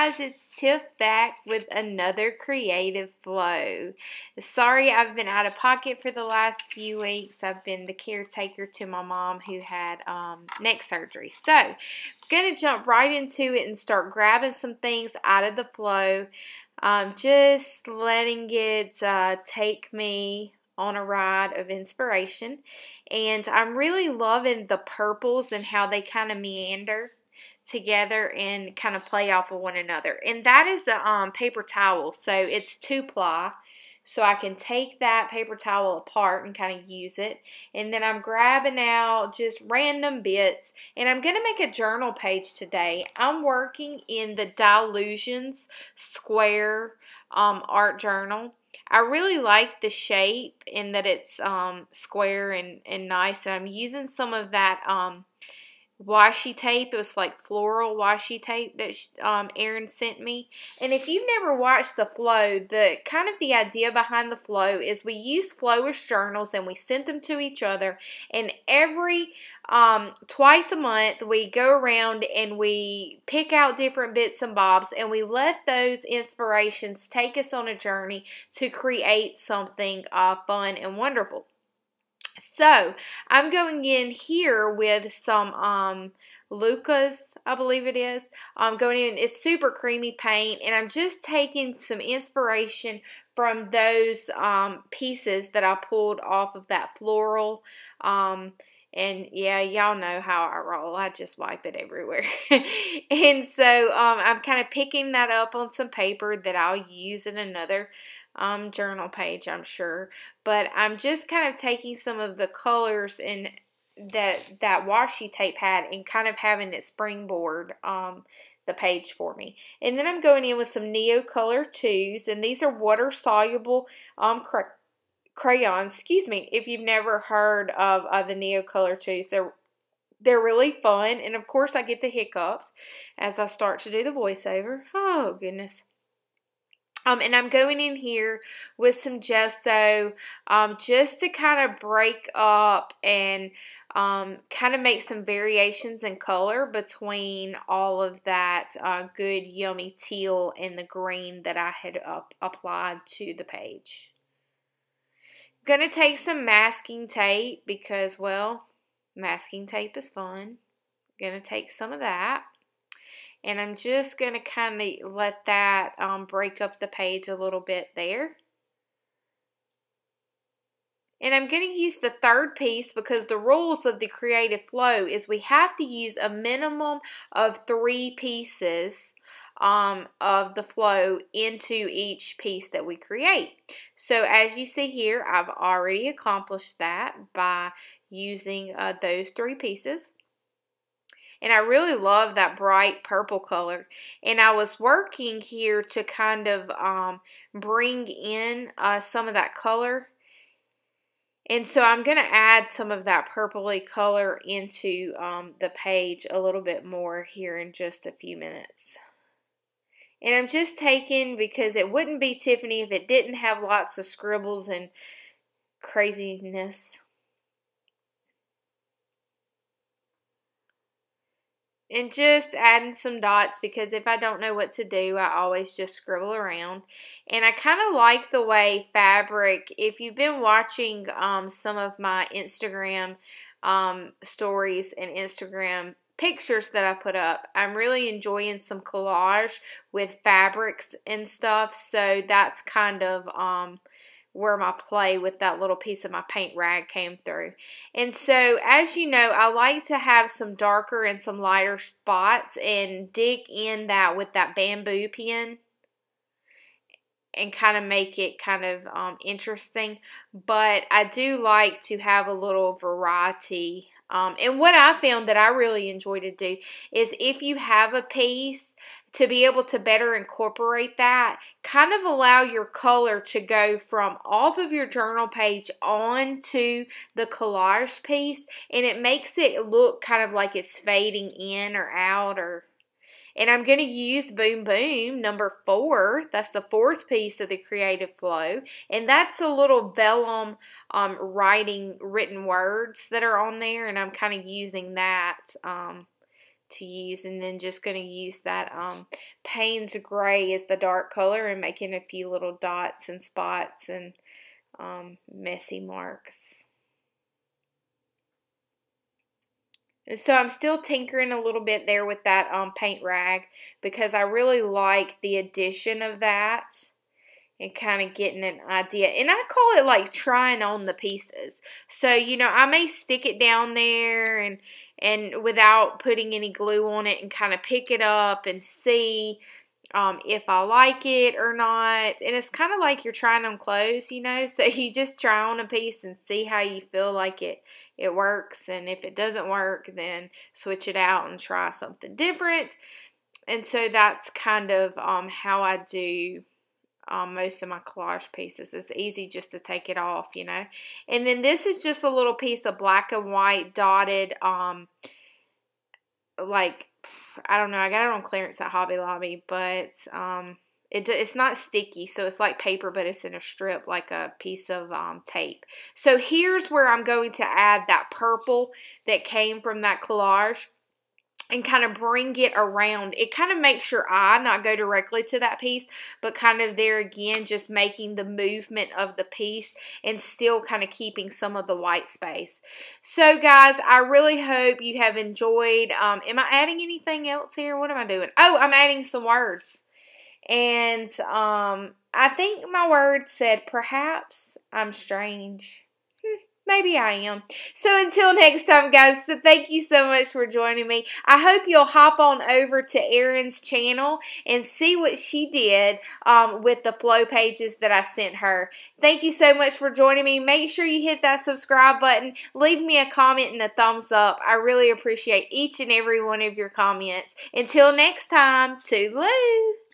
guys, it's Tiff back with another creative flow. Sorry I've been out of pocket for the last few weeks. I've been the caretaker to my mom who had neck surgery. So, I'm going to jump right into it and start grabbing some things out of the flow. Just letting it take me on a ride of inspiration. And I'm really loving the purples and how they kind of meander together and kind of play off of one another. And that is a paper towel, so it's 2-ply, so I can take that paper towel apart and kind of use it. And then I'm grabbing out just random bits, and I'm going to make a journal page today. I'm working in the Dilutions Square art journal. I really like the shape in that it's square and nice, and I'm using some of that washi tape. It was like floral washi tape that Erin sent me. And if you've never watched the flow, the idea behind the flow is we use flowist journals and we send them to each other, and every twice a month we go around and we pick out different bits and bobs, and we let those inspirations take us on a journey to create something fun and wonderful. So, I'm going in here with some Lucas, I believe it is. I'm going in, it's super creamy paint, and I'm just taking some inspiration from those pieces that I pulled off of that floral. And yeah, y'all know how I roll. I just wipe it everywhere. And so, I'm kind of picking that up on some paper that I'll use in another journal page, I'm sure. But I'm just kind of taking some of the colors in that washi tape had and kind of having it springboard the page for me. And then I'm going in with some Neo Color 2s, and these are water soluble crayons. Excuse me if you've never heard of the Neo Color 2s. They're really fun, and of course I get the hiccups as I start to do the voiceover. Oh goodness. And I'm going in here with some gesso just to kind of break up and kind of make some variations in color between all of that good yummy teal and the green that I had applied to the page. I'm going to take some masking tape because, well, masking tape is fun. I'm going to take some of that. And I'm just going to kind of let that break up the page a little bit there. And I'm going to use the third piece because the rules of the creative flow is we have to use a minimum of 3 pieces of the flow into each piece that we create. So as you see here, I've already accomplished that by using those 3 pieces. And I really love that bright purple color. And I was working here to kind of bring in some of that color. And so I'm going to add some of that purpley color into the page a little bit more here in just a few minutes. And I'm just taking, because it wouldn't be Tiffany if it didn't have lots of scribbles and craziness. And just adding some dots, because if I don't know what to do, I always just scribble around. And I kind of like the way fabric, if you've been watching some of my Instagram stories and Instagram pictures that I put up, I'm really enjoying some collage with fabrics and stuff. So that's kind of where my play with that little piece of my paint rag came through. And so, as you know, I like to have some darker and some lighter spots and dig in that with that bamboo pen and kind of make it kind of interesting. But I do like to have a little variety. And what I found that I really enjoy to do is if you have a piece, to be able to better incorporate that, kind of allow your color to go from off of your journal page onto the collage piece, and it makes it look kind of like it's fading in or out. And I'm going to use Boom Boom number 4. That's the 4th piece of the creative flow, and that's a little vellum written words that are on there, and I'm kind of using that to use, and then just going to use that Payne's Gray as the dark color and making a few little dots and spots and messy marks. And so I'm still tinkering a little bit there with that paint rag because I really like the addition of that and kind of getting an idea. And I call it like trying on the pieces. So, you know, I may stick it down there and without putting any glue on it and kind of pick it up and see if I like it or not. And it's kind of like you're trying on clothes, you know. So you just try on a piece and see how you feel like it works. And if it doesn't work, then switch it out and try something different. And so that's kind of how I do most of my collage pieces. It's easy just to take it off, you know. And then this is just a little piece of black and white dotted, like, I don't know, I got it on clearance at Hobby Lobby, but it's not sticky, so it's like paper, but it's in a strip, like a piece of tape. So here's where I'm going to add that purple that came from that collage and kind of bring it around. It kind of makes your eye not go directly to that piece, but kind of there again, just making the movement of the piece and still kind of keeping some of the white space. So guys, I really hope you have enjoyed. Am I adding anything else here? What am I doing? Oh, I'm adding some words. And I think my word said, perhaps I'm strange. Maybe I am. So until next time, guys, so thank you so much for joining me. I hope you'll hop on over to Erin's channel and see what she did with the flow pages that I sent her. Thank you so much for joining me. Make sure you hit that subscribe button. Leave me a comment and a thumbs up. I really appreciate each and every one of your comments. Until next time, toodaloo.